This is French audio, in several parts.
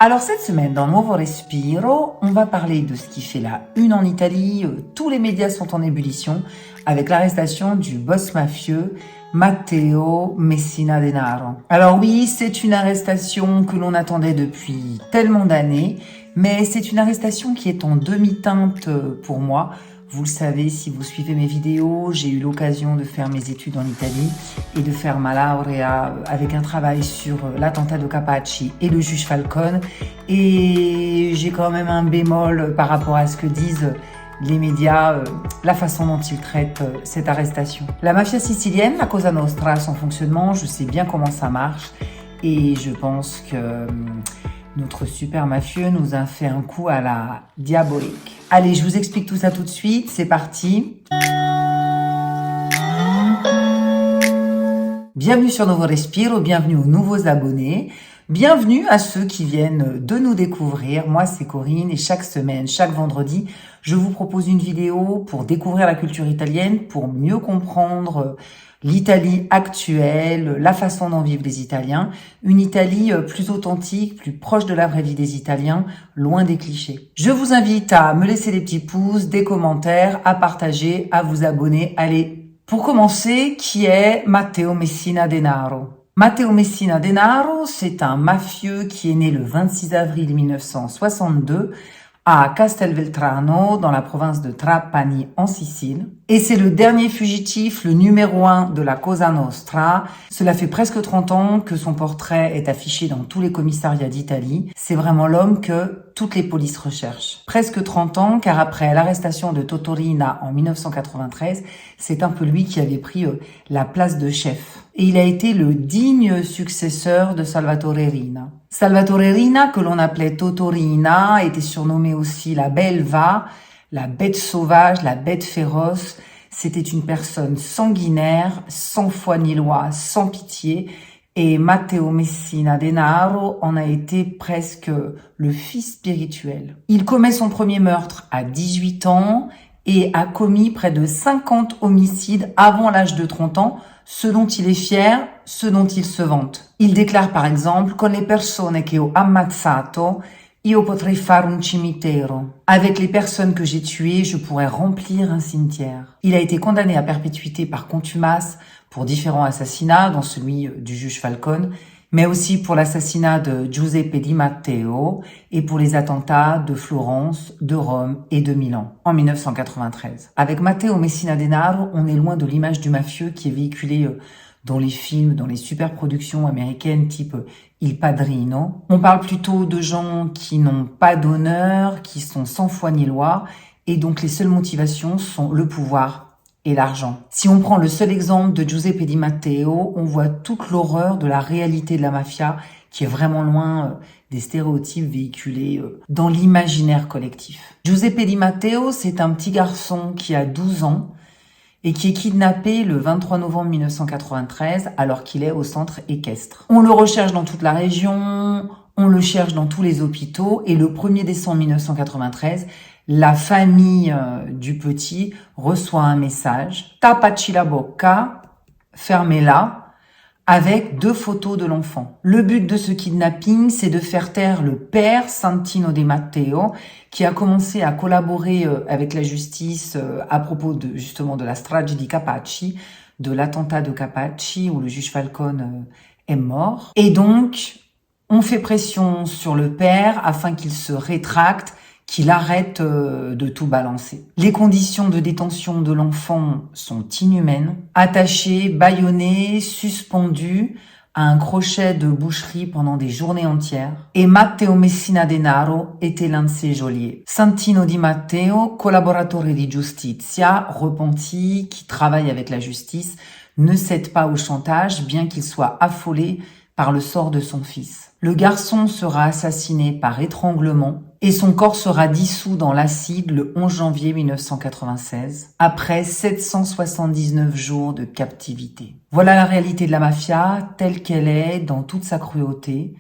Alors cette semaine, dans Nuovo Respiro, on va parler de ce qui fait la une en Italie. Tous les médias sont en ébullition avec l'arrestation du boss mafieux Matteo Messina Denaro. Alors oui, c'est une arrestation que l'on attendait depuis tellement d'années, mais c'est une arrestation qui est en demi-teinte pour moi. Vous le savez, si vous suivez mes vidéos, j'ai eu l'occasion de faire mes études en Italie et de faire ma laurea avec un travail sur l'attentat de Capaci et le juge Falcone. Et j'ai quand même un bémol par rapport à ce que disent les médias, la façon dont ils traitent cette arrestation. La mafia sicilienne, la Cosa Nostra, son fonctionnement, je sais bien comment ça marche. Et je pense que notre super mafieux nous a fait un coup à la diabolique. Allez, je vous explique tout ça tout de suite, c'est parti. Bienvenue sur Nuovo Respiro, bienvenue aux nouveaux abonnés, bienvenue à ceux qui viennent de nous découvrir. Moi, c'est Corinne et chaque semaine, chaque vendredi, je vous propose une vidéo pour découvrir la culture italienne, pour mieux comprendre l'Italie actuelle, la façon dont vivent les Italiens, une Italie plus authentique, plus proche de la vraie vie des Italiens, loin des clichés. Je vous invite à me laisser des petits pouces, des commentaires, à partager, à vous abonner. Allez, pour commencer, qui est Matteo Messina Denaro? Matteo Messina Denaro, c'est un mafieux qui est né le 26 avril 1962 à Castelvetrano, dans la province de Trapani, en Sicile. Et c'est le dernier fugitif, le numéro 1 de la Cosa Nostra. Cela fait presque 30 ans que son portrait est affiché dans tous les commissariats d'Italie. C'est vraiment l'homme que toutes les polices recherchent. Presque 30 ans, car après l'arrestation de Totorina en 1993, c'est un peu lui qui avait pris la place de chef. Et il a été le digne successeur de Salvatore Rina. Salvatore Rina, que l'on appelait Totorina, était surnommé aussi la Belva, la bête sauvage, la bête féroce. C'était une personne sanguinaire, sans foi ni loi, sans pitié. Et Matteo Messina Denaro en a été presque le fils spirituel. Il commet son premier meurtre à 18 ans et a commis près de 50 homicides avant l'âge de 30 ans, ce dont il est fier, ce dont il se vante. Il déclare par exemple « Con le persone che ho ammazzato, io potrei fare un cimitero ». Avec les personnes que j'ai tuées, je pourrais remplir un cimetière. Il a été condamné à perpétuité par contumace pour différents assassinats, dont celui du juge Falcone, mais aussi pour l'assassinat de Giuseppe Di Matteo et pour les attentats de Florence, de Rome et de Milan en 1993. Avec Matteo Messina Denaro, on est loin de l'image du mafieux qui est véhiculée dans les films, dans les superproductions américaines type Il Padrino. On parle plutôt de gens qui n'ont pas d'honneur, qui sont sans foi ni loi, et donc les seules motivations sont le pouvoir et l'argent. Si on prend le seul exemple de Giuseppe Di Matteo, on voit toute l'horreur de la réalité de la mafia qui est vraiment loin des stéréotypes véhiculés dans l'imaginaire collectif. Giuseppe Di Matteo, c'est un petit garçon qui a 12 ans et qui est kidnappé le 23 novembre 1993 alors qu'il est au centre équestre. On le recherche dans toute la région, on le cherche dans tous les hôpitaux et le 1er décembre 1993, la famille du petit reçoit un message « Tapaci la bocca, fermez-la » avec 2 photos de l'enfant. Le but de ce kidnapping, c'est de faire taire le père Santino Di Matteo, qui a commencé à collaborer avec la justice à propos justement de la strage di Capaci, de l'attentat de Capaci où le juge Falcone est mort. Et donc, on fait pression sur le père afin qu'il se rétracte, qu'il arrête de tout balancer. Les conditions de détention de l'enfant sont inhumaines. Attaché, bâillonné, suspendu à un crochet de boucherie pendant des journées entières. Et Matteo Messina Denaro était l'un de ses geôliers. Santino Di Matteo, collaboratore di giustizia, repenti, qui travaille avec la justice, ne cède pas au chantage, bien qu'il soit affolé par le sort de son fils. Le garçon sera assassiné par étranglement et son corps sera dissous dans l'acide le 11 janvier 1996, après 779 jours de captivité. Voilà la réalité de la mafia, telle qu'elle est, dans toute sa cruauté,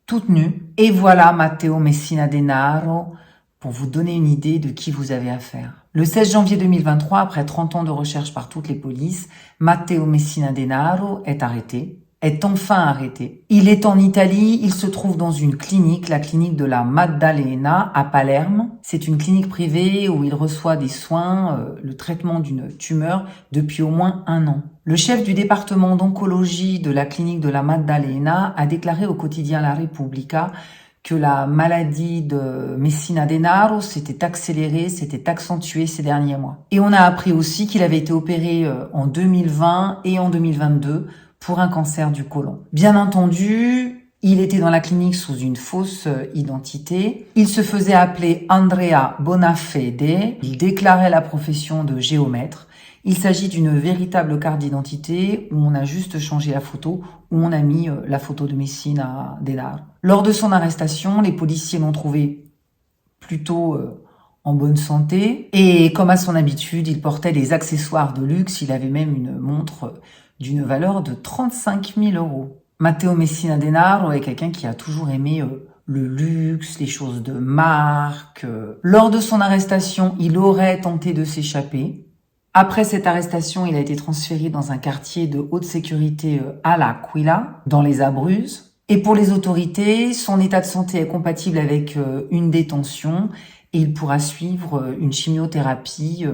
toute nue. Et voilà Matteo Messina Denaro, pour vous donner une idée de qui vous avez affaire. Le 16 janvier 2023, après 30 ans de recherche par toutes les polices, Matteo Messina Denaro est arrêté, est enfin arrêté. Il est en Italie, il se trouve dans une clinique, la clinique de la Maddalena à Palerme. C'est une clinique privée où il reçoit des soins, le traitement d'une tumeur depuis au moins 1 an. Le chef du département d'oncologie de la clinique de la Maddalena a déclaré au quotidien La Repubblica que la maladie de Messina Denaro s'était accélérée, s'était accentuée ces derniers mois. Et on a appris aussi qu'il avait été opéré en 2020 et en 2022 pour un cancer du côlon. Bien entendu, il était dans la clinique sous une fausse identité. Il se faisait appeler Andrea Bonafede. Il déclarait la profession de géomètre. Il s'agit d'une véritable carte d'identité où on a juste changé la photo, où on a mis la photo de Messina Denaro. Lors de son arrestation, les policiers l'ont trouvé plutôt en bonne santé. Et comme à son habitude, il portait des accessoires de luxe. Il avait même une montre d'une valeur de 35 000 €. Matteo Messina Denaro est quelqu'un qui a toujours aimé le luxe, les choses de marque. Lors de son arrestation, il aurait tenté de s'échapper. Après cette arrestation, il a été transféré dans un quartier de haute sécurité à l'Aquila, dans les Abruzzes. Et pour les autorités, son état de santé est compatible avec une détention et il pourra suivre une chimiothérapie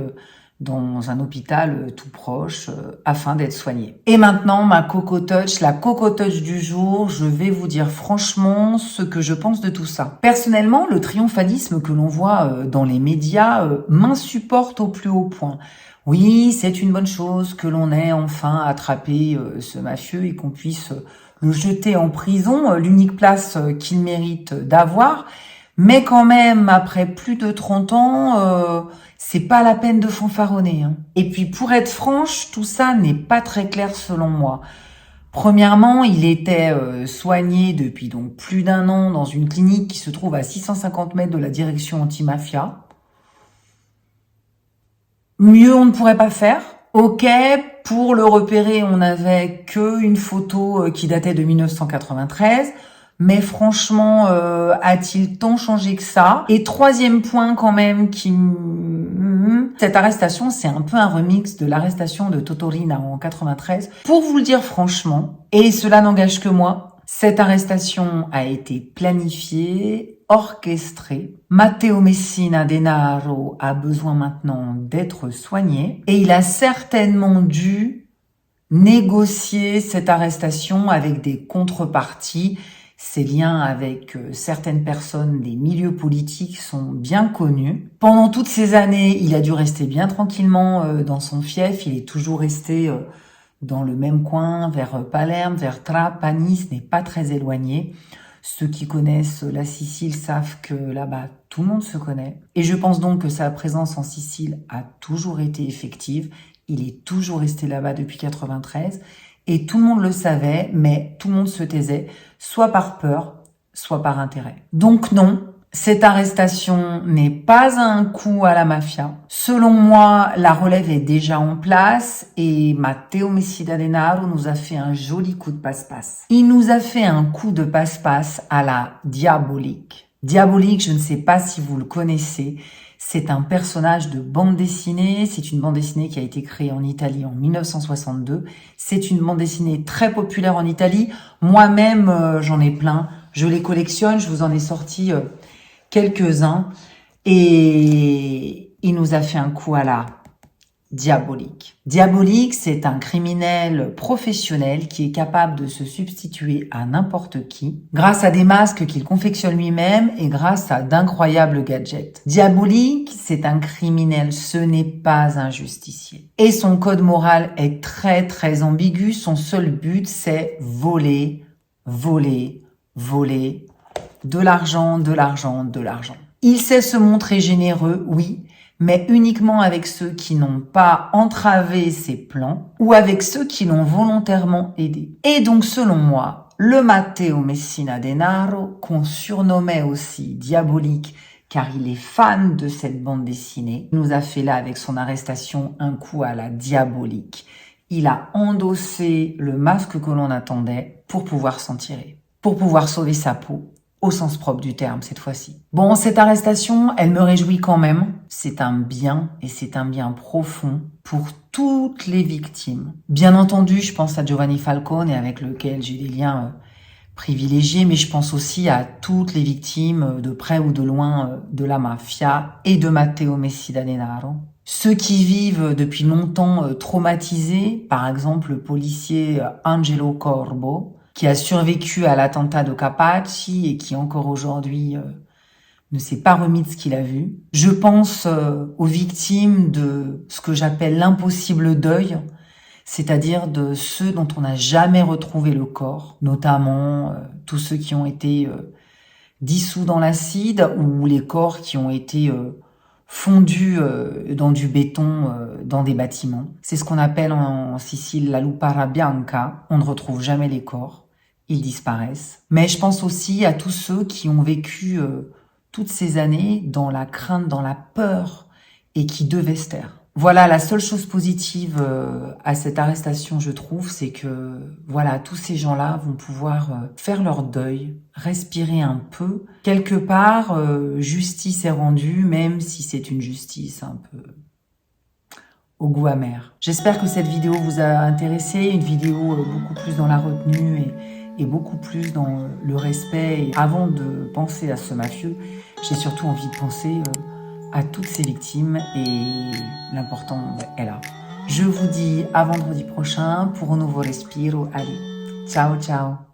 dans un hôpital tout proche afin d'être soigné. Et maintenant, ma Coco Touch, la Coco Touch du jour, je vais vous dire franchement ce que je pense de tout ça. Personnellement, le triomphalisme que l'on voit dans les médias m'insupporte au plus haut point. Oui, c'est une bonne chose que l'on ait enfin attrapé ce mafieux et qu'on puisse le jeter en prison, l'unique place qu'il mérite d'avoir. Mais quand même, après plus de 30 ans, c'est pas la peine de fanfaronner. Et puis, pour être franche, tout ça n'est pas très clair selon moi. Premièrement, il était soigné depuis donc plus d'1 an dans une clinique qui se trouve à 650 mètres de la direction antimafia. Mieux on ne pourrait pas faire. Ok, pour le repérer, on n'avait qu'une photo qui datait de 1993. Mais franchement, a-t-il tant changé que ça? Et troisième point quand même cette arrestation, c'est un peu un remix de l'arrestation de Totorina en 93. Pour vous le dire franchement, et cela n'engage que moi, cette arrestation a été planifiée, orchestrée. Matteo Messina Denaro a besoin maintenant d'être soigné et il a certainement dû négocier cette arrestation avec des contreparties. Ses liens avec certaines personnes des milieux politiques sont bien connus. Pendant toutes ces années, il a dû rester bien tranquillement dans son fief. Il est toujours resté dans le même coin, vers Palerme, vers Trapani, ce n'est pas très éloigné. Ceux qui connaissent la Sicile savent que là-bas, tout le monde se connaît. Et je pense donc que sa présence en Sicile a toujours été effective. Il est toujours resté là-bas depuis 93. Et tout le monde le savait, mais tout le monde se taisait, soit par peur, soit par intérêt. Donc non, cette arrestation n'est pas un coup à la mafia. Selon moi, la relève est déjà en place et Matteo Messina Denaro nous a fait un joli coup de passe-passe. Il nous a fait un coup de passe-passe à la Diabolique. Diabolique, je ne sais pas si vous le connaissez. C'est un personnage de bande dessinée. C'est une bande dessinée qui a été créée en Italie en 1962. C'est une bande dessinée très populaire en Italie. Moi-même, j'en ai plein. Je les collectionne. Je vous en ai sorti quelques-uns. Et il nous a fait un coup à la Diabolique. Diabolique, c'est un criminel professionnel qui est capable de se substituer à n'importe qui grâce à des masques qu'il confectionne lui-même et grâce à d'incroyables gadgets. Diabolique, c'est un criminel, ce n'est pas un justicier. Et son code moral est très très ambigu. Son seul but, c'est voler, voler, voler de l'argent, de l'argent, de l'argent. Il sait se montrer généreux, oui, mais uniquement avec ceux qui n'ont pas entravé ses plans ou avec ceux qui l'ont volontairement aidé. Et donc, selon moi, le Matteo Messina Denaro, qu'on surnommait aussi Diabolique, car il est fan de cette bande dessinée, nous a fait là, avec son arrestation, un coup à la Diabolique. Il a endossé le masque que l'on attendait pour pouvoir s'en tirer, pour pouvoir sauver sa peau au sens propre du terme cette fois-ci. Bon, cette arrestation, elle me réjouit quand même. C'est un bien, et c'est un bien profond pour toutes les victimes. Bien entendu, je pense à Giovanni Falcone, avec lequel j'ai des liens privilégiés, mais je pense aussi à toutes les victimes, de près ou de loin, de la mafia et de Matteo Messina Denaro. Ceux qui vivent depuis longtemps traumatisés, par exemple le policier Angelo Corbo, qui a survécu à l'attentat de Capaci et qui encore aujourd'hui ne s'est pas remis de ce qu'il a vu. Je pense aux victimes de ce que j'appelle l'impossible deuil, c'est-à-dire de ceux dont on n'a jamais retrouvé le corps, notamment tous ceux qui ont été dissous dans l'acide ou les corps qui ont été fondus dans du béton dans des bâtiments. C'est ce qu'on appelle en Sicile la lupara bianca. On ne retrouve jamais les corps, ils disparaissent. Mais je pense aussi à tous ceux qui ont vécu toutes ces années dans la crainte, dans la peur et qui devaient se taire. Voilà, la seule chose positive à cette arrestation, je trouve, c'est que voilà, tous ces gens-là vont pouvoir faire leur deuil, respirer un peu. Quelque part, justice est rendue, même si c'est une justice un peu au goût amer. J'espère que cette vidéo vous a intéressé, une vidéo beaucoup plus dans la retenue et beaucoup plus dans le respect. Et avant de penser à ce mafieux, j'ai surtout envie de penser à toutes ces victimes et l'important est là. Je vous dis à vendredi prochain pour un nouveau Respiro. Allez, ciao ciao.